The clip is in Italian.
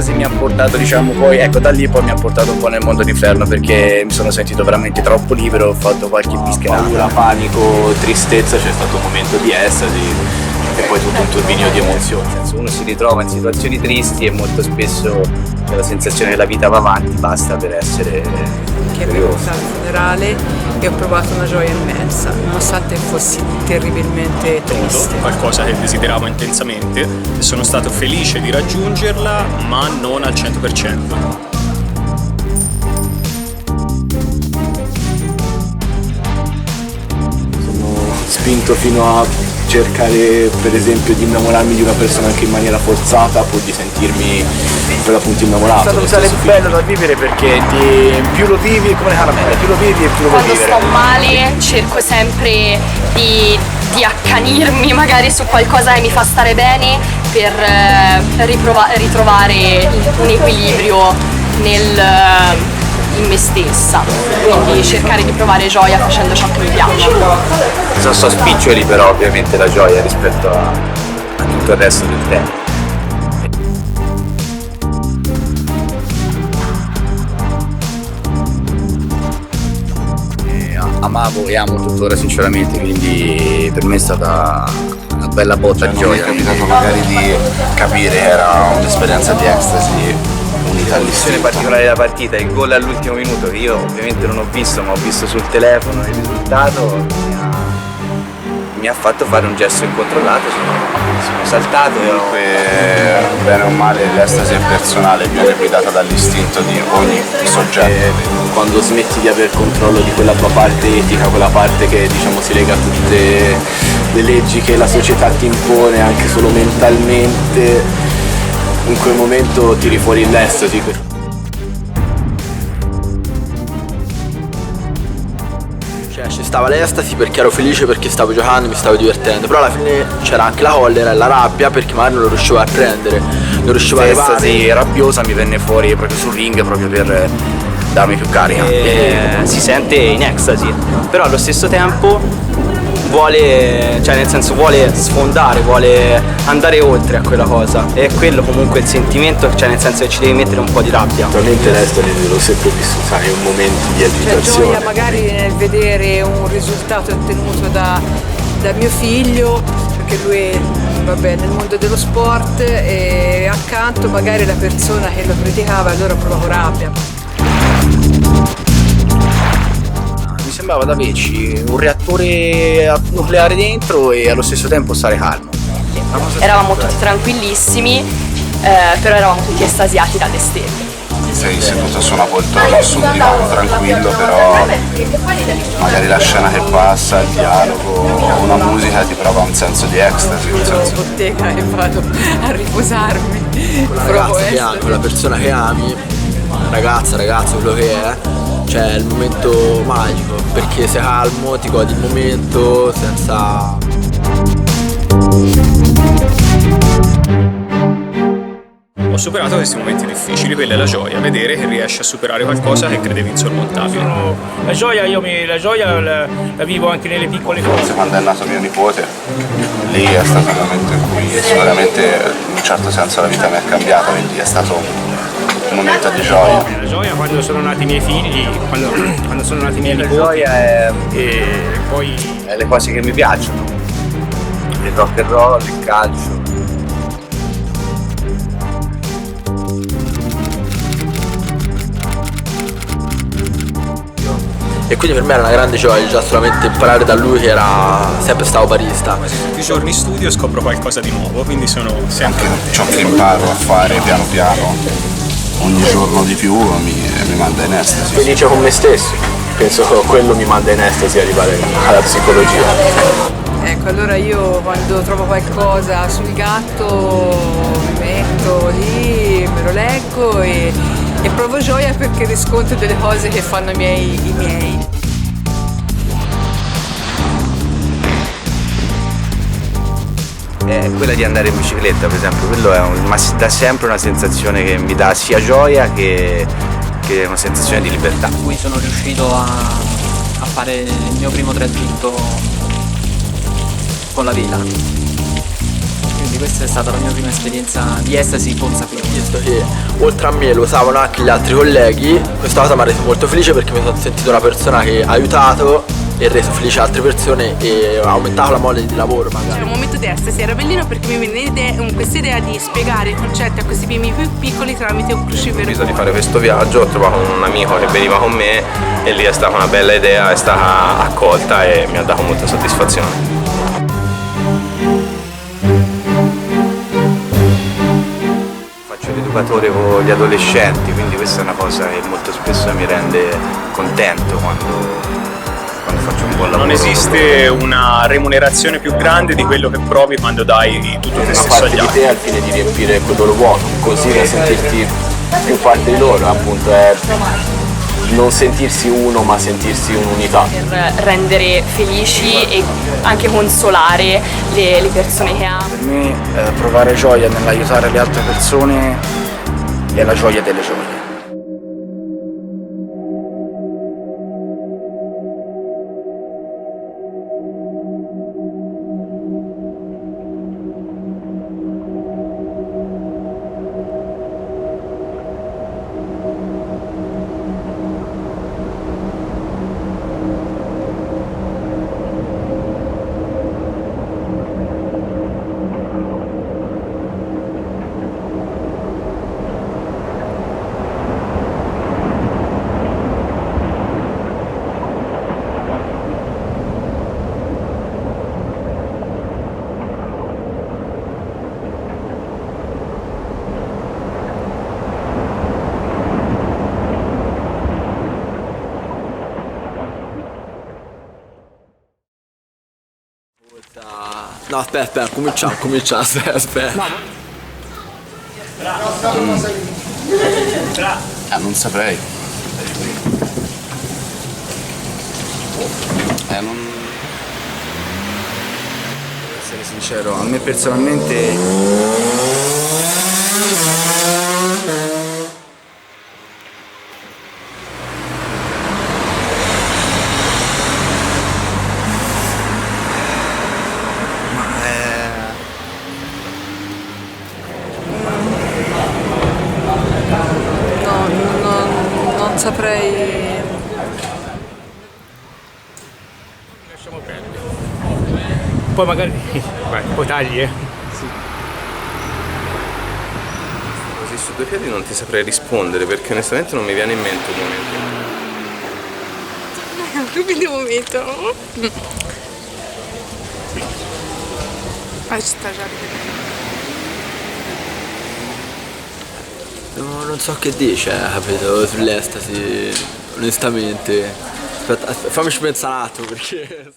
l'estasi mi ha portato, diciamo, poi, ecco, da lì poi mi ha portato un po' nel mondo d'inferno, perché mi sono sentito veramente troppo libero, ho fatto qualche pischelata. Paura, panico, tristezza, c'è stato un momento di estasi e poi tutto un turbinio di emozioni. Uno si ritrova in situazioni tristi e molto spesso c'è la sensazione che la vita va avanti, basta per essere che avevo venuta al funerale e ho provato una gioia immensa, nonostante fossi terribilmente triste. Qualcosa che desideravo intensamente e sono stato felice di raggiungerla, ma non al 100%. Sono spinto fino a cercare, per esempio, di innamorarmi di una persona anche in maniera forzata pur di sentirmi per l'appunto innamorato. È stato un sale bello da vivere, perché più lo vivi come le caramelle, più lo vivi e più lo vuoi Quando vivere. sto male cerco sempre di accanirmi magari su qualcosa che mi fa stare bene per ritrovare un equilibrio in me stessa, quindi cercare di provare gioia facendo ciò che mi piace. Sono spiccioli però ovviamente la gioia rispetto a tutto il resto del tempo. Amavo e amo tuttora sinceramente, quindi per me è stata una bella botta di gioia. Mi è capitato magari di capire che era un'esperienza di ecstasy unita all'istinto. Particolare della partita, il gol all'ultimo minuto, che io ovviamente non ho visto, ma ho visto sul telefono il risultato, mi ha fatto fare un gesto incontrollato, sono saltato. Comunque, bene o male, l'estasi è personale, viene guidata dall'istinto di ogni soggetto. Quando smetti di aver controllo di quella tua parte etica, quella parte che diciamo si lega a tutte le leggi che la società ti impone anche solo mentalmente, in quel momento tiri fuori l'estasi. Cioè ci stava l'estasi perché ero felice, perché stavo giocando, mi stavo divertendo, però alla fine c'era anche la collera e la rabbia perché magari non lo riuscivo a prendere, non riuscivo a arrivare. L'estasi rabbiosa mi venne fuori proprio sul ring, proprio per darmi più carica. Si sente in ecstasy, però allo stesso tempo vuole sfondare, vuole andare oltre a quella cosa, e è quello comunque il sentimento, cioè nel senso che ci devi mettere un po' di rabbia. Veramente l'estasi l'ho sempre vissuto, sai, un momento di agitazione. Gioia magari nel vedere un risultato ottenuto da mio figlio, perché lui vabbè nel mondo dello sport, e accanto magari la persona che lo criticava, allora provavo rabbia. Mi sembrava di averci un reattore nucleare dentro e allo stesso tempo stare calmo. Eravamo tutti tranquillissimi, però eravamo tutti estasiati dalle stelle. Sei seduto su una poltrona o su un divano tranquillo, però magari la scena che passa, il dialogo, una musica ti prova un senso di ecstasy. Sono in bottega e vado a riposarmi. Con la ragazza che ami, con la persona che ami, ragazzo, quello che è, cioè è il momento magico, perché sei calmo, ti godi il momento senza... Ho superato questi momenti difficili, quella è la gioia, vedere che riesci a superare qualcosa che credevi insormontabile. La gioia la vivo anche nelle piccole cose. Quando è nato mio nipote, lì è stato un momento in cui sicuramente in un certo senso la vita mi è cambiata, quindi è stato un momento di gioia. La gioia quando sono nati i miei figli, quando sono nati i miei nipoti. La gioia è poi le cose che mi piacciono, il rock and roll, il calcio. E quindi per me era una grande gioia già solamente imparare da lui, che era sempre stato barista. Tutti i giorni studio e scopro qualcosa di nuovo, quindi sono sempre... Anche ciò che imparo a fare piano piano, ogni giorno di più mi manda in estasi. Felice con me stesso, penso che quello mi manda in estasi, arrivare alla psicologia. Ecco, allora io quando trovo qualcosa sul gatto mi metto lì, me lo leggo e provo gioia perché riscontro delle cose che fanno i miei. È quella di andare in bicicletta, per esempio, quello dà sempre una sensazione che mi dà sia gioia che una sensazione di libertà. Qui sono riuscito a fare il mio primo tragitto con la vita. Quindi questa è stata la mia prima esperienza di estasi consapevole. Visto che oltre a me lo usavano anche gli altri colleghi, questa cosa mi ha reso molto felice perché mi sono sentito una persona che ha aiutato e reso felice altre persone e ha aumentato la mole di lavoro magari. C'era un momento di estasi, era bellino perché mi venne questa idea di spiegare i concetti a questi bimbi più piccoli tramite un crucifero. Ho deciso di fare questo viaggio, ho trovato un amico che veniva con me e lì è stata una bella idea, è stata accolta e mi ha dato molta soddisfazione. Faccio l'educatore con gli adolescenti, quindi questa è una cosa che molto spesso mi rende contento quando faccio un buon lavoro. Non esiste una remunerazione più grande di quello che provi quando dai tutto te stesso agli altri. Di te al fine di riempire quel loro vuoto, così da sentirti più parte di loro, appunto è non sentirsi uno ma sentirsi un'unità. Per rendere felici e anche consolare le persone che amo. Per me provare gioia nell'aiutare le altre persone è la gioia delle gioie. No, aspetta, cominciamo, aspetta. Non saprei. Devo essere sincero, a me personalmente non saprei. Lasciamo perdere. Poi magari. Vai, poi tagli, così su due piedi non ti saprei rispondere perché onestamente non mi viene in mente un momento. Stupido momento. Ah, ci sta già. Non so che dice, capito, sull'estasi, onestamente. Aspetta, fammici pensare un attimo perché...